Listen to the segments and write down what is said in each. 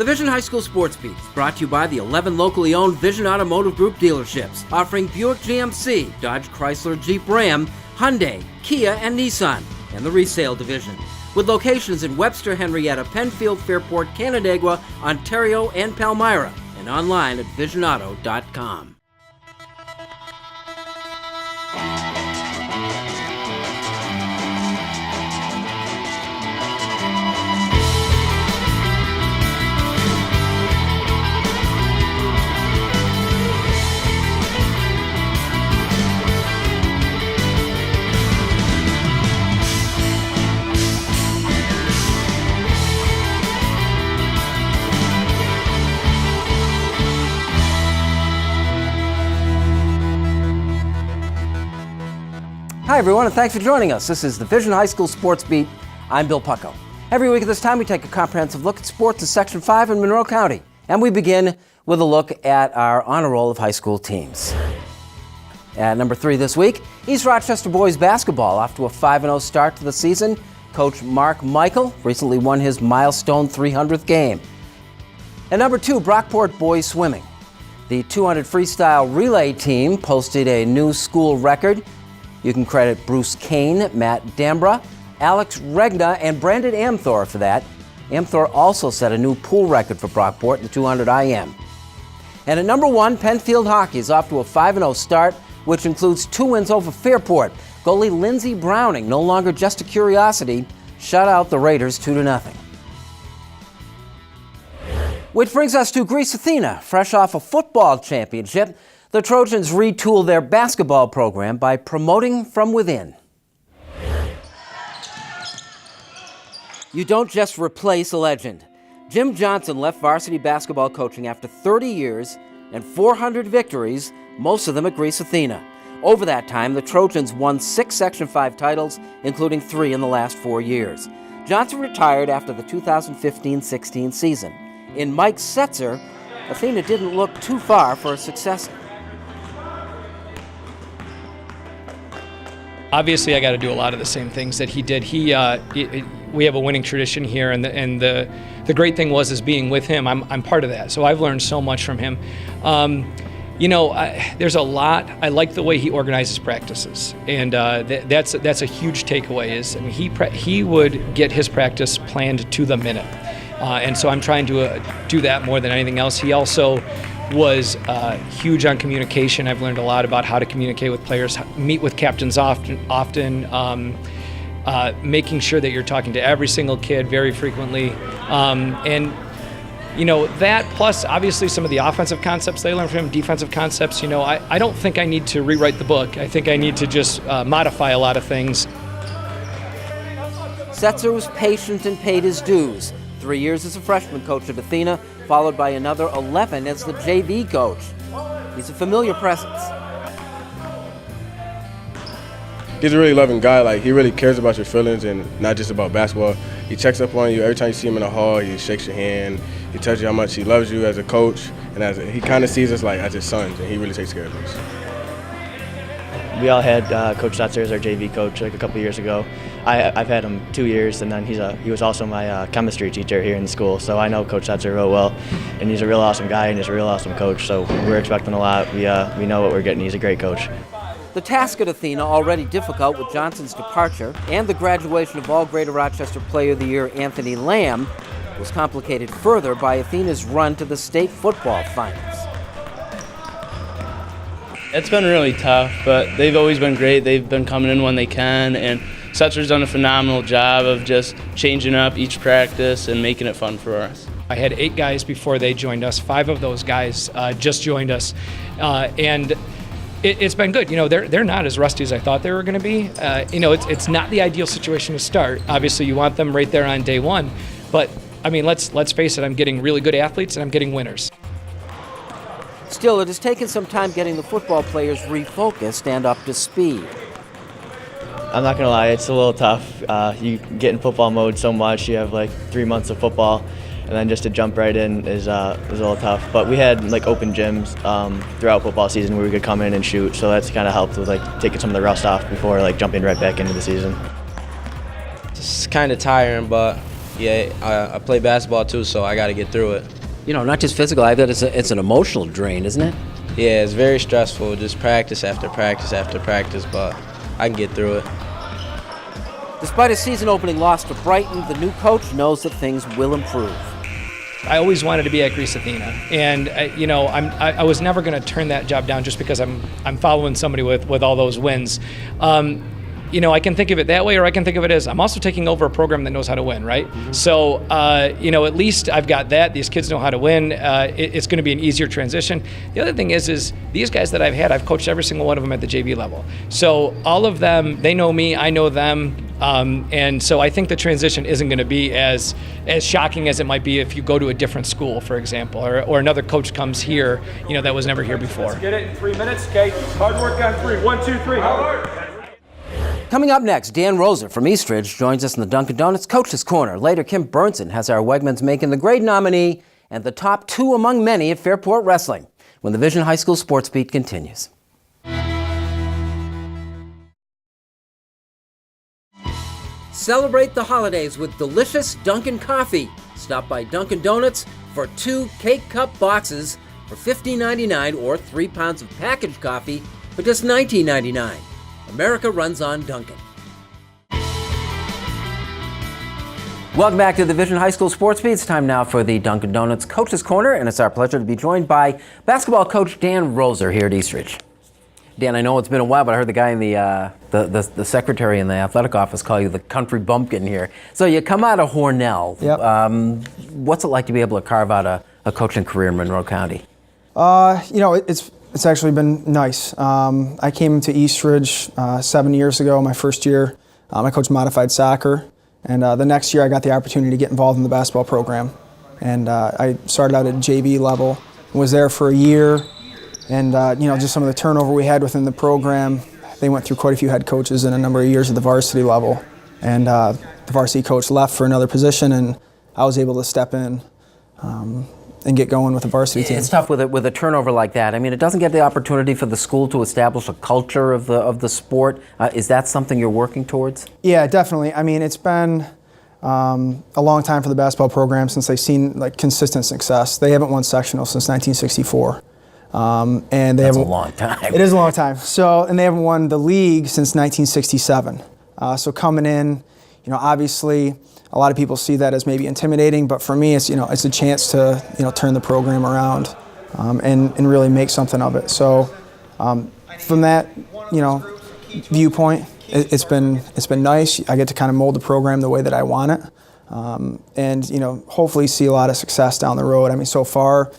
The Vision High School Sports Beat is brought to you by the 11 locally owned Vision Automotive Group dealerships, offering Buick GMC, Dodge Chrysler Jeep Ram, Hyundai, Kia, and Nissan, and the resale division, with locations in Webster, Henrietta, Penfield, Fairport, Canandaigua, Ontario, and Palmyra, and online at visionauto.com. Hi everyone, and thanks for joining us. This is the Vision High School Sports Beat. I'm Bill Pucko. Every week at this time we take a comprehensive look at sports in Section 5 in Monroe County. And we begin with a look at our honor roll of high school teams. At number 3 this week, East Rochester boys basketball off to a 5-0 start to the season. Coach Mark Michael recently won his milestone 300th game. At number 2, Brockport boys swimming. The 200 freestyle relay team posted a new school record. You can credit Bruce Kane, Matt Dambra, Alex Regna, and Brandon Amthor for that. Amthor also set a new pool record for Brockport in the 200 IM. And at number 1, Penfield hockey is off to a 5-0 start, which includes 2 wins over Fairport. Goalie Lindsey Browning, no longer just a curiosity, shut out the Raiders 2-0. Which brings us to Greece Athena, fresh off a football championship. The Trojans retooled their basketball program by promoting from within. You don't just replace a legend. Jim Johnson left varsity basketball coaching after 30 years and 400 victories, most of them at Greece Athena. Over that time, the Trojans won 6 Section 5 titles, including 3 in the last 4 years. Johnson retired after the 2015-16 season. In Mike Setzer, Athena didn't look too far for a successor. Obviously, I got to do a lot of the same things that he did. We have a winning tradition here, and the great thing was being with him. I'm part of that, so I've learned so much from him. There's a lot. I like the way he organizes practices, and that's a huge takeaway. He would get his practice planned to the minute, and so I'm trying to do that more than anything else. He also was huge on communication. I've learned a lot about how to communicate with players, meet with captains often, making sure that you're talking to every single kid very frequently. That plus obviously some of the offensive concepts they learned from him, defensive concepts. I don't think I need to rewrite the book. I think I need to just modify a lot of things. Setzer was patient and paid his dues. 3 years as a freshman coach at Athena, followed by another 11 as the JV coach. He's a familiar presence. He's a really loving guy. He really cares about your feelings and not just about basketball. He checks up on you every time you see him in the hall. He shakes your hand. He tells you how much he loves you as a coach, and he kind of sees us as his sons, and he really takes care of us. We all had Coach Setzer as our JV coach a couple years ago. I've had him 2 years, and then he was also my chemistry teacher here in school. So I know Coach Setzer real well, and he's a real awesome guy and he's a real awesome coach. So we're expecting a lot. We know what we're getting. He's a great coach. The task at Athena, already difficult with Johnson's departure and the graduation of all Greater Rochester Player of the Year Anthony Lamb, was complicated further by Athena's run to the state football finals. It's been really tough, but they've always been great. They've been coming in when they can, and Setzer's done a phenomenal job of just changing up each practice and making it fun for us. I had 8 guys before they joined us. 5 of those guys just joined us, and it's been good. They're not as rusty as I thought they were going to be. It's not the ideal situation to start. Obviously, you want them right there on day one, but let's face it. I'm getting really good athletes, and I'm getting winners. Still, it has taken some time getting the football players refocused and up to speed. I'm not going to lie, it's a little tough. You get in football mode so much. You have 3 months of football, and then just to jump right in is a little tough. But we had open gyms throughout football season where we could come in and shoot, so that's kind of helped with taking some of the rust off before jumping right back into the season. It's kind of tiring, but I play basketball too, so I got to get through it. You know, not just physical, I bet it's an emotional drain, isn't it? Yeah, it's very stressful, just practice after practice after practice, but I can get through it. Despite a season-opening loss to Brighton, the new coach knows that things will improve. I always wanted to be at Greece Athena, and I was never going to turn that job down just because I'm following somebody with all those wins. I can think of it that way, or I can think of it as I'm also taking over a program that knows how to win, right? Mm-hmm. So, at least I've got that. These kids know how to win. It's going to be an easier transition. The other thing is these guys that I've coached every single one of them at the JV level. So all of them, they know me, I know them. And so I think the transition isn't going to be as shocking as it might be if you go to a different school, for example, or another coach comes here, that was never here before. Let's get it in 3 minutes, okay? Hard work on 3. 1, 2, 3. Hard work. Coming up next, Dan Roser from Eastridge joins us in the Dunkin' Donuts Coach's Corner. Later, Kim Burnson has our Wegmans Making the Grade nominee and the top 2 among many at Fairport Wrestling when the Vision High School Sports Beat continues. Celebrate the holidays with delicious Dunkin' coffee. Stop by Dunkin' Donuts for 2 Cake Cup boxes for $15.99 or 3 pounds of packaged coffee for just $19.99. America runs on Dunkin'. Welcome back to the Vision High School Sports Beat. It's time now for the Dunkin' Donuts Coach's Corner, and it's our pleasure to be joined by basketball coach Dan Roser here at Eastridge. Dan, I know it's been a while, but I heard the guy in the secretary in the athletic office call you the country bumpkin here. So you come out of Hornell. Yep. What's it like to be able to carve out a coaching career in Monroe County? It's actually been nice. I came to Eastridge 7 years ago, my first year. I coached modified soccer, and the next year I got the opportunity to get involved in the basketball program. And I started out at JV level, was there for a year, and just some of the turnover we had within the program. They went through quite a few head coaches in a number of years at the varsity level, and the varsity coach left for another position, and I was able to step in and get going with the varsity team. It's tough with a turnover like that. I mean, it doesn't get the opportunity for the school to establish a culture of the sport. Is that something you're working towards? Yeah, definitely. I mean, it's been a long time for the basketball program since they've seen consistent success. They haven't won sectional since 1964. And That's a long time. It is a long time. So, and they haven't won the league since 1967. So coming in, obviously a lot of people see that as maybe intimidating, but for me, it's a chance to turn the program around and really make something of it. So from that viewpoint, it's been nice. I get to kind of mold the program the way that I want it, and hopefully see a lot of success down the road. I mean, so far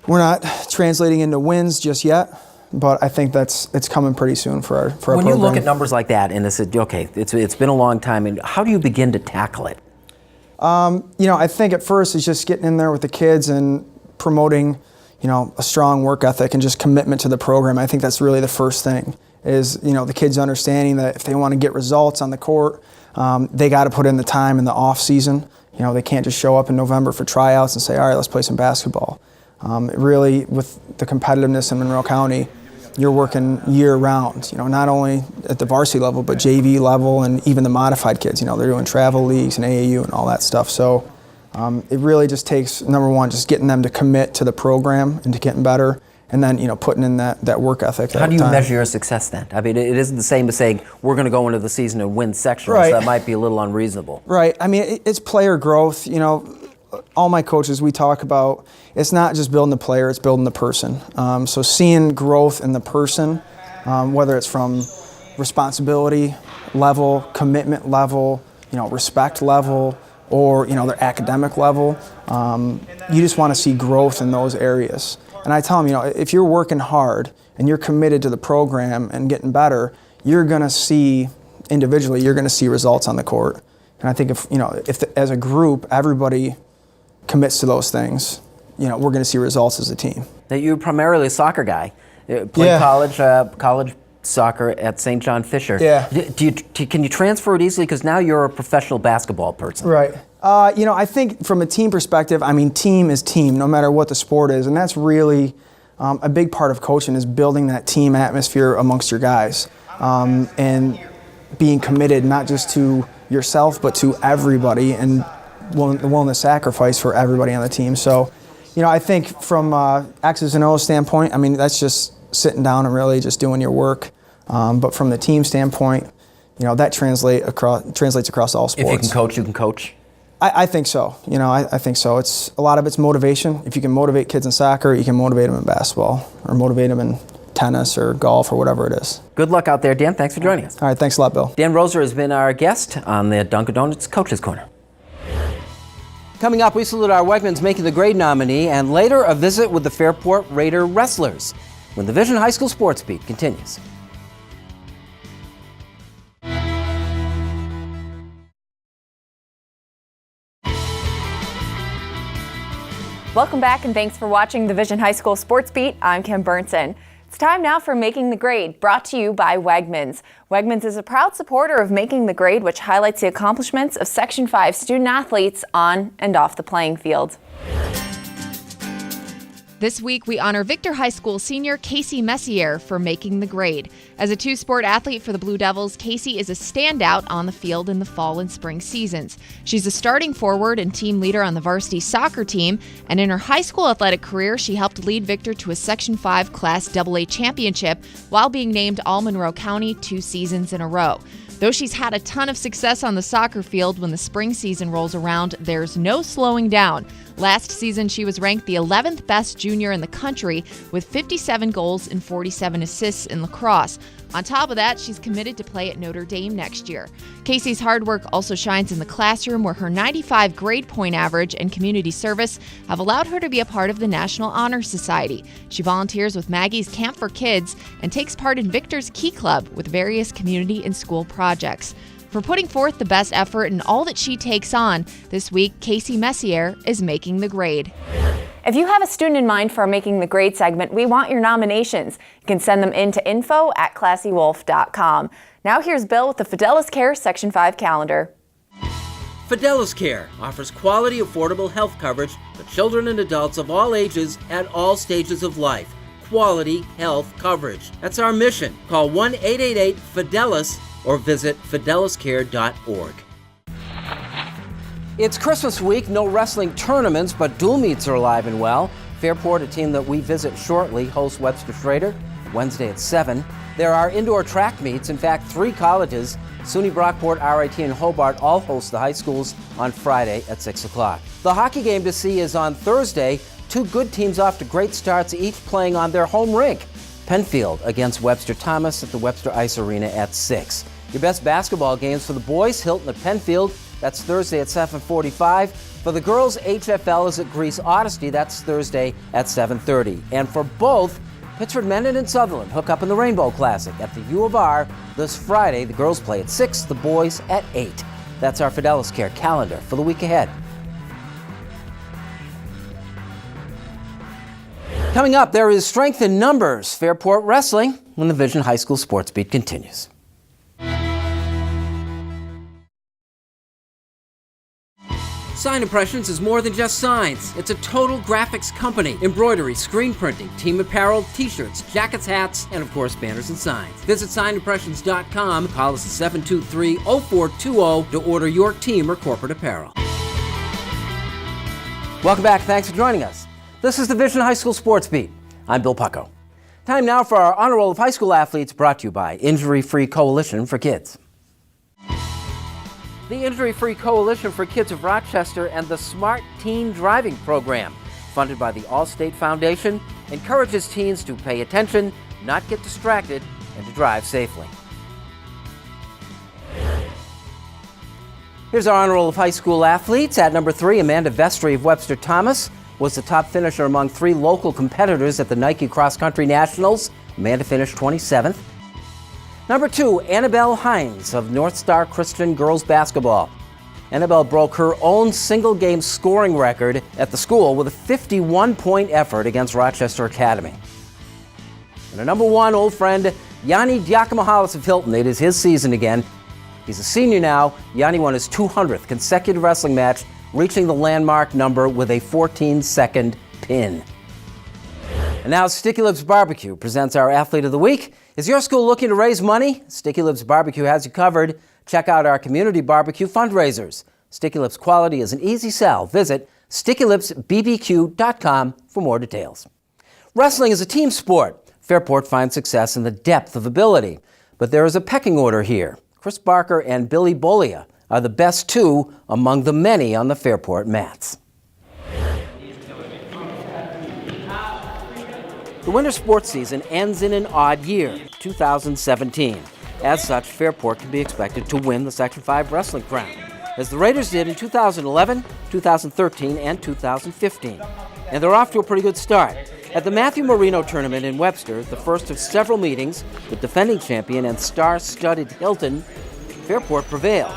we're not translating into wins just yet, but I think it's coming pretty soon for our program. When you look at numbers like that and it's been a long time, and how do you begin to tackle it? I think at first it's just getting in there with the kids and promoting, a strong work ethic and just commitment to the program. I think that's really the first thing is, the kids understanding that if they want to get results on the court, they got to put in the time in the off season. They can't just show up in November for tryouts and say, all right, let's play some basketball. Really, with the competitiveness in Monroe County, you're working year-round, not only at the varsity level, but JV level and even the modified kids. They're doing travel leagues and AAU and all that stuff. So it really just takes, number one, just getting them to commit to the program and to getting better, and then, putting in that work ethic. How do you measure your success then? I mean, it isn't the same as saying we're going to go into the season and win sectionals. Right. That might be a little unreasonable. Right. I mean, it's player growth. All my coaches, we talk about, it's not just building the player, it's building the person. So seeing growth in the person, whether it's from responsibility level, commitment level, respect level, or their academic level, you just want to see growth in those areas. And I tell them, if you're working hard and you're committed to the program and getting better, you're going to see individually, you're going to see results on the court. And I think if as a group everybody commits to those things, we're going to see results as a team. That you're primarily a soccer guy. Played college soccer at St. John Fisher. Yeah. Can you transfer it easily? Because now you're a professional basketball person. Right. I think from a team perspective, team is team, no matter what the sport is. And that's really a big part of coaching is building that team atmosphere amongst your guys. And being committed not just to yourself, but to everybody, and willing to sacrifice for everybody on the team. So, I think from X's and O's standpoint, I mean, that's just sitting down and really just doing your work. But from the team standpoint, that translates across all sports. If you can coach, you can coach. I think so. I think so. It's a lot of it's motivation. If you can motivate kids in soccer, you can motivate them in basketball or motivate them in tennis or golf or whatever it is. Good luck out there, Dan. Thanks for joining us. All right, thanks a lot, Bill. Dan Roser has been our guest on the Dunkin' Donuts Coaches Corner. Coming up, we salute our Wegmans Making the Grade nominee, and later a visit with the Fairport Raider Wrestlers when the Vision High School Sports Beat continues. Welcome back and thanks for watching the Vision High School Sports Beat. I'm Kim Burnson. It's time now for Making the Grade, brought to you by Wegmans. Wegmans is a proud supporter of Making the Grade, which highlights the accomplishments of Section 5 student athletes on and off the playing field. This week, we honor Victor High School senior Casey Messier for making the grade. As a two-sport athlete for the Blue Devils, Casey is a standout on the field in the fall and spring seasons. She's a starting forward and team leader on the varsity soccer team, and in her high school athletic career, she helped lead Victor to a Section 5 Class AA championship while being named All-Monroe County 2 seasons in a row. Though she's had a ton of success on the soccer field, when the spring season rolls around, there's no slowing down. Last season, she was ranked the 11th best junior in the country with 57 goals and 47 assists in lacrosse. On top of that, she's committed to play at Notre Dame next year. Casey's hard work also shines in the classroom, where her 95 grade point average and community service have allowed her to be a part of the National Honor Society. She volunteers with Maggie's Camp for Kids and takes part in Victor's Key Club with various community and school projects. For putting forth the best effort in all that she takes on, this week, Casey Messier is making the grade. If you have a student in mind for our Making the Grade segment, we want your nominations. You can send them in to info@classywolf.com. Now here's Bill with the Fidelis Care Section 5 calendar. Fidelis Care offers quality, affordable health coverage for children and adults of all ages at all stages of life. Quality health coverage. That's our mission. Call 1-888-FIDELIS or visit fideliscare.org. It's Christmas week, no wrestling tournaments, but dual meets are alive and well. Fairport, a team that we visit shortly, hosts Webster Schrader Wednesday at 7. There are indoor track meets. In fact, 3 colleges, SUNY Brockport, RIT, and Hobart, all host the high schools on Friday at 6 o'clock. The hockey game to see is on Thursday. 2 good teams off to great starts, each playing on their home rink. Penfield against Webster Thomas at the Webster Ice Arena at 6. Your best basketball games for the boys, Hilton at Penfield. That's Thursday at 7:45. For the girls, HFL is at Greece Odyssey. That's Thursday at 7:30. And for both, Pittsford Mendon and Sutherland hook up in the Rainbow Classic at the U of R this Friday. The girls play at 6, the boys at 8. That's our Fidelis Care calendar for the week ahead. Coming up, there is strength in numbers. Fairport Wrestling when the Vision High School Sports Beat continues. Sign Impressions is more than just signs. It's a total graphics company. Embroidery, screen printing, team apparel, t-shirts, jackets, hats, and of course banners and signs. Visit signimpressions.com. Call us at 723-0420 to order your team or corporate apparel. Welcome back. Thanks for joining us. This is the Vision High School Sports Beat. I'm Bill Pucko. Time now for our Honor Roll of High School Athletes, brought to you by Injury-Free Coalition for Kids. The Injury-Free Coalition for Kids of Rochester and the Smart Teen Driving Program, funded by the Allstate Foundation, encourages teens to pay attention, not get distracted, and to drive safely. Here's our Honor Roll of High School Athletes. At number 3, Amanda Vestry of Webster Thomas was the top finisher among 3 local competitors at the Nike Cross Country Nationals. Amanda finished 27th. Number 2, Annabelle Hines of North Star Christian Girls Basketball. Annabelle broke her own single-game scoring record at the school with a 51-point effort against Rochester Academy. And our number 1 old friend, Yanni Giacomohalis of Hilton. It is his season again. He's a senior now. Yanni won his 200th consecutive wrestling match, reaching the landmark number with a 14-second pin. And now Sticky Lips Barbecue presents our Athlete of the Week. Is your school looking to raise money? Sticky Lips Barbecue has you covered. Check out our community barbecue fundraisers. Sticky Lips quality is an easy sell. Visit StickyLipsBBQ.com for more details. Wrestling is a team sport. Fairport finds success in the depth of ability. But there is a pecking order here. Chris Barker and Billy Bolia are the best two among the many on the Fairport mats. The winter sports season ends in an odd year, 2017. As such, Fairport can be expected to win the Section 5 wrestling crown, as the Raiders did in 2011, 2013, and 2015. And they're off to a pretty good start. At the Matthew Marino tournament in Webster, the first of several meetings with defending champion and star-studded Hilton, Fairport prevailed.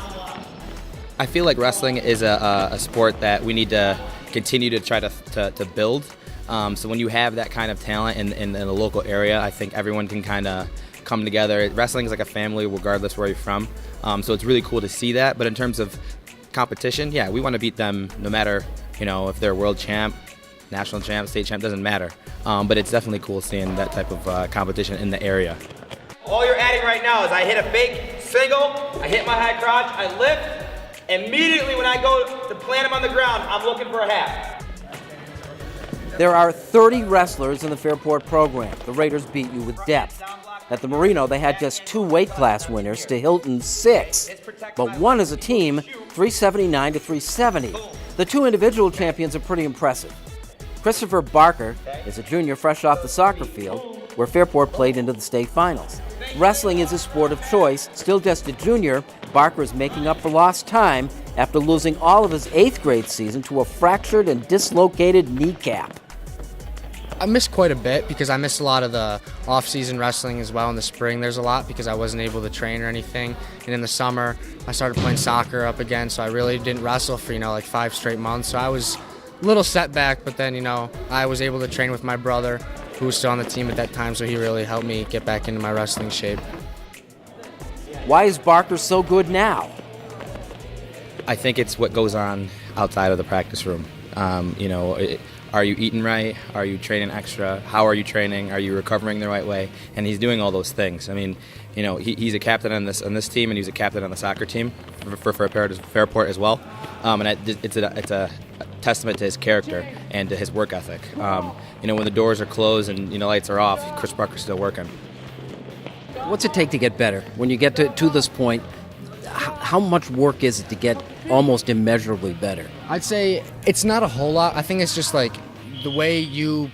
I feel like wrestling is a sport that we need to continue to try to build. So when you have that kind of talent in the local area, I think everyone can kind of come together. Wrestling is like a family regardless where you're from. So it's really cool to see that. But in terms of competition, yeah, we want to beat them no matter, if they're world champ, national champ, state champ, doesn't matter. But it's definitely cool seeing that type of competition in the area. All you're adding right now is I hit a fake single, I hit my high crotch, I lift. Immediately when I go to plant him on the ground, I'm looking for a half. There are 30 wrestlers in the Fairport program. The Raiders beat you with depth. At the Marino, they had just 2 weight class winners to Hilton's 6, but one as a team, 379 to 370. The 2 individual champions are pretty impressive. Christopher Barker is a junior fresh off the soccer field, where Fairport played into the state finals. Wrestling is his sport of choice. Still just a junior, Barker is making up for lost time after losing all of his 8th grade season to a fractured and dislocated kneecap. I missed quite a bit because I missed a lot of the off-season wrestling as well in the spring. There's a lot because I wasn't able to train or anything. And in the summer, I started playing soccer up again, so I really didn't wrestle for, like 5 straight months. So I was a little setback, but then, I was able to train with my brother, who was still on the team at that time, so he really helped me get back into my wrestling shape. Why is Barker so good now? I think it's what goes on outside of the practice room. Are you eating right? Are you training extra? How are you training? Are you recovering the right way? And he's doing all those things. I mean, he's a captain on this team, and he's a captain on the soccer team for Fairport as well. And it's a testament to his character and to his work ethic. When the doors are closed and lights are off, Chris Barker's still working. What's it take to get better? When you get to this point, how much work is it to get almost immeasurably better? I'd say it's not a whole lot. I think it's just like the way you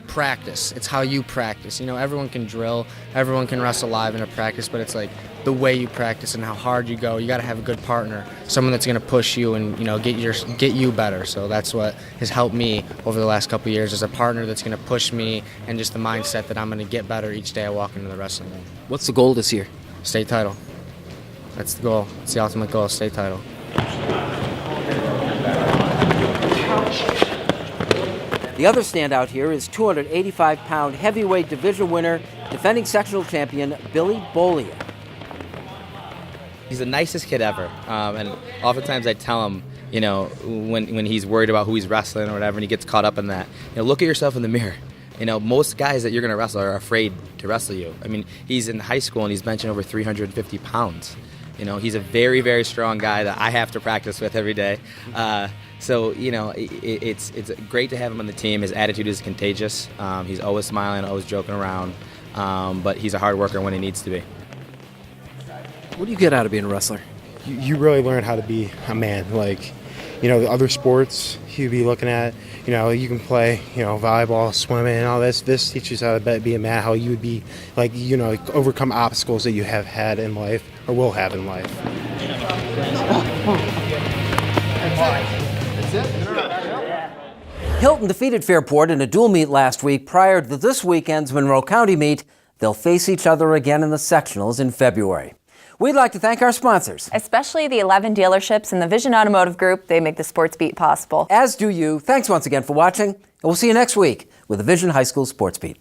practice. It's how you practice. Everyone can drill, everyone can wrestle live in a practice, but it's like the way you practice and how hard you go. You got to have a good partner, someone that's going to push you and get you better. So that's what has helped me over the last couple of years, is a partner that's going to push me, and just the mindset that I'm going to get better each day I walk into the wrestling room. What's the goal this year? State title. That's the goal. It's the ultimate goal, state title. The other standout here is 285-pound heavyweight division winner, defending sectional champion Billy Bolia. He's the nicest kid ever, and oftentimes I tell him, when he's worried about who he's wrestling or whatever, and he gets caught up in that, look at yourself in the mirror. Most guys that you're going to wrestle are afraid to wrestle you. I mean, he's in high school and he's benching over 350 pounds. He's a very, very strong guy that I have to practice with every day. So it's great to have him on the team. His attitude is contagious. He's always smiling, always joking around, but he's a hard worker when he needs to be. What do you get out of being a wrestler? You really learn how to be a man. Like, the other sports you'd be looking at, you can play, volleyball, swimming, and all this. This teaches you how to be a man, how you would be, overcome obstacles that you have had in life or will have in life. Hilton defeated Fairport in a dual meet last week. Prior to this weekend's Monroe County meet, they'll face each other again in the sectionals in February. We'd like to thank our sponsors, especially the 11 dealerships in the Vision Automotive Group. They make the Sports Beat possible. As do you. Thanks once again for watching, and we'll see you next week with the Vision High School Sports Beat.